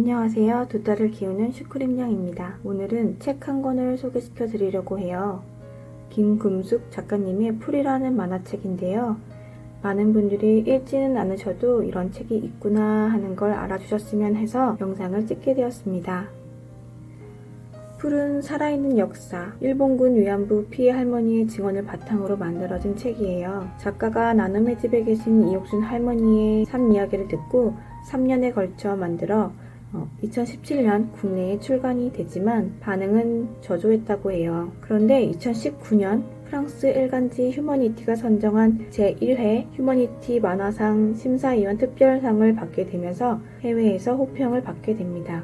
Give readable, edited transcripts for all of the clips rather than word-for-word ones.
안녕하세요. 두 딸을 키우는 슈크림냥입니다. 오늘은 책 한 권을 소개시켜 드리려고 해요. 김금숙 작가님의 풀이라는 만화책인데요. 많은 분들이 읽지는 않으셔도 이런 책이 있구나 하는 걸 알아주셨으면 해서 영상을 찍게 되었습니다. 풀은 살아있는 역사, 일본군 위안부 피해 할머니의 증언을 바탕으로 만들어진 책이에요. 작가가 나눔의 집에 계신 이옥순 할머니의 삶 이야기를 듣고 3년에 걸쳐 만들어 2017년 국내에 출간이 되지만 반응은 저조했다고 해요. 그런데 2019년 프랑스 일간지 휴머니티가 선정한 제1회 휴머니티 만화상 심사위원 특별상을 받게 되면서 해외에서 호평을 받게 됩니다.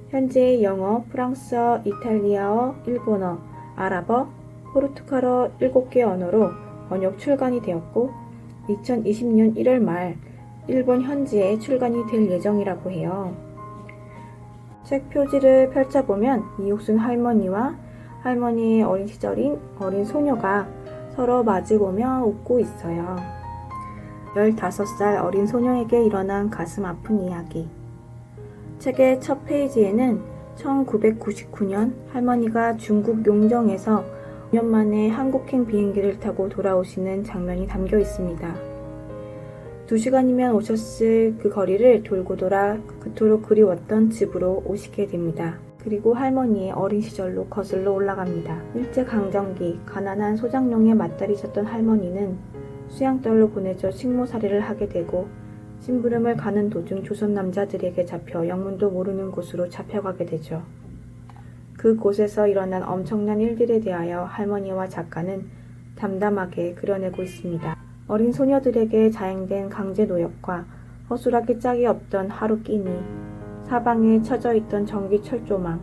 현재 영어, 프랑스어, 이탈리아어, 일본어, 아랍어, 포르투갈어 7개 언어로 번역 출간이 되었고 2020년 1월 말 일본 현지에 출간이 될 예정이라고 해요. 책 표지를 펼쳐보면 이옥순 할머니와 할머니의 어린 시절인 어린 소녀가 서로 마주보며 웃고 있어요. 15살 어린 소녀에게 일어난 가슴 아픈 이야기. 책의 첫 페이지에는 1999년 할머니가 중국 용정에서 5년 만에 한국행 비행기를 타고 돌아오시는 장면이 담겨 있습니다. 2시간이면 오셨을 그 거리를 돌고 돌아 그토록 그리웠던 집으로 오시게 됩니다. 그리고 할머니의 어린 시절로 거슬러 올라갑니다. 일제강점기 가난한 소장농에 맞다리셨던 할머니는 수양딸로 보내져 식모살이를 하게 되고 심부름을 가는 도중 조선 남자들에게 잡혀 영문도 모르는 곳으로 잡혀가게 되죠. 그곳에서 일어난 엄청난 일들에 대하여 할머니와 작가는 담담하게 그려내고 있습니다. 어린 소녀들에게 자행된 강제노역과 허술하기 짝이 없던 하루 끼니, 사방에 쳐져 있던 전기 철조망,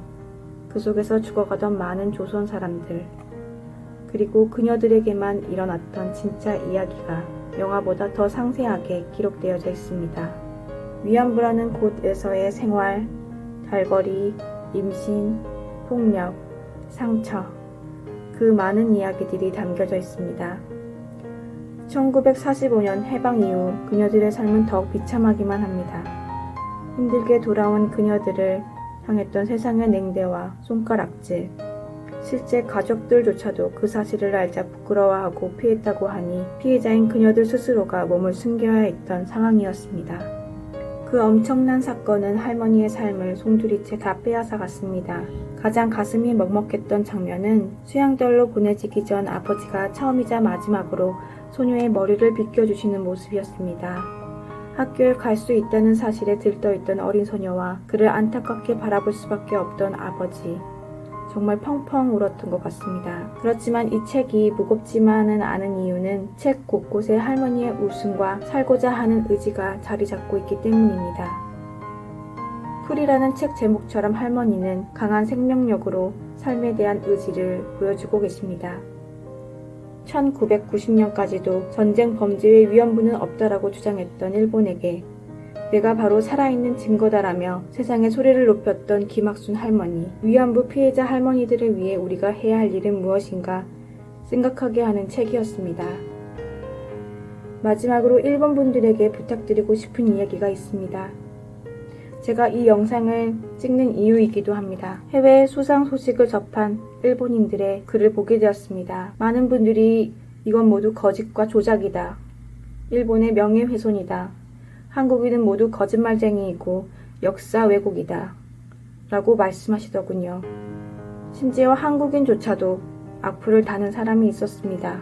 그 속에서 죽어가던 많은 조선 사람들, 그리고 그녀들에게만 일어났던 진짜 이야기가 영화보다 더 상세하게 기록되어져 있습니다. 위안부라는 곳에서의 생활, 달거리, 임신, 폭력, 상처, 그 많은 이야기들이 담겨져 있습니다. 1945년 해방 이후 그녀들의 삶은 더욱 비참하기만 합니다. 힘들게 돌아온 그녀들을 향했던 세상의 냉대와 손가락질, 실제 가족들조차도 그 사실을 알자 부끄러워하고 피했다고 하니 피해자인 그녀들 스스로가 몸을 숨겨야 했던 상황이었습니다. 그 엄청난 사건은 할머니의 삶을 송두리째 다 빼앗아갔습니다. 가장 가슴이 먹먹했던 장면은 수양딸로 보내지기 전 아버지가 처음이자 마지막으로 소녀의 머리를 빗겨주시는 모습이었습니다. 학교에 갈 수 있다는 사실에 들떠있던 어린 소녀와 그를 안타깝게 바라볼 수밖에 없던 아버지. 정말 펑펑 울었던 것 같습니다. 그렇지만 이 책이 무겁지만은 않은 이유는 책 곳곳에 할머니의 웃음과 살고자 하는 의지가 자리 잡고 있기 때문입니다. 풀이라는 책 제목처럼 할머니는 강한 생명력으로 삶에 대한 의지를 보여주고 계십니다. 1990년까지도 전쟁 범죄의 위험부는 없다라고 주장했던 일본에게 내가 바로 살아있는 증거다라며 세상의 소리를 높였던 김학순 할머니, 위안부 피해자 할머니들을 위해 우리가 해야 할 일은 무엇인가 생각하게 하는 책이었습니다. 마지막으로 일본 분들에게 부탁드리고 싶은 이야기가 있습니다. 제가 이 영상을 찍는 이유이기도 합니다. 해외 수상 소식을 접한 일본인들의 글을 보게 되었습니다. 많은 분들이 이건 모두 거짓과 조작이다. 일본의 명예훼손이다. 한국인은 모두 거짓말쟁이이고 역사 왜곡이다. 라고 말씀하시더군요. 심지어 한국인조차도 악플을 다는 사람이 있었습니다.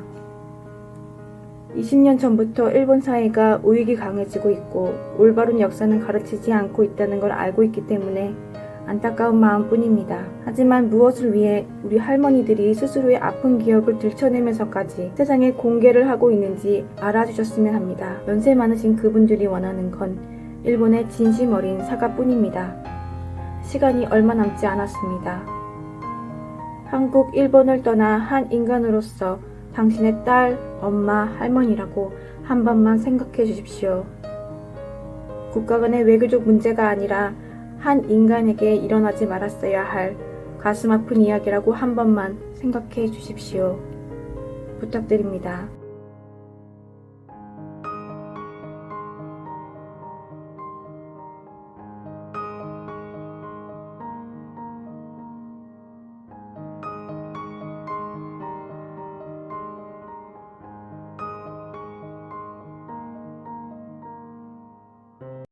20년 전부터 일본 사회가 우익이 강해지고 있고 올바른 역사는 가르치지 않고 있다는 걸 알고 있기 때문에 안타까운 마음뿐입니다. 하지만 무엇을 위해 우리 할머니들이 스스로의 아픈 기억을 들춰내면서까지 세상에 공개를 하고 있는지 알아주셨으면 합니다. 연세 많으신 그분들이 원하는 건 일본의 진심 어린 사과뿐입니다. 시간이 얼마 남지 않았습니다. 한국, 일본을 떠나 한 인간으로서 당신의 딸, 엄마, 할머니라고 한 번만 생각해 주십시오. 국가 간의 외교적 문제가 아니라 한 인간에게 일어나지 말았어야 할 가슴 아픈 이야기라고 한 번만 생각해 주십시오. 부탁드립니다.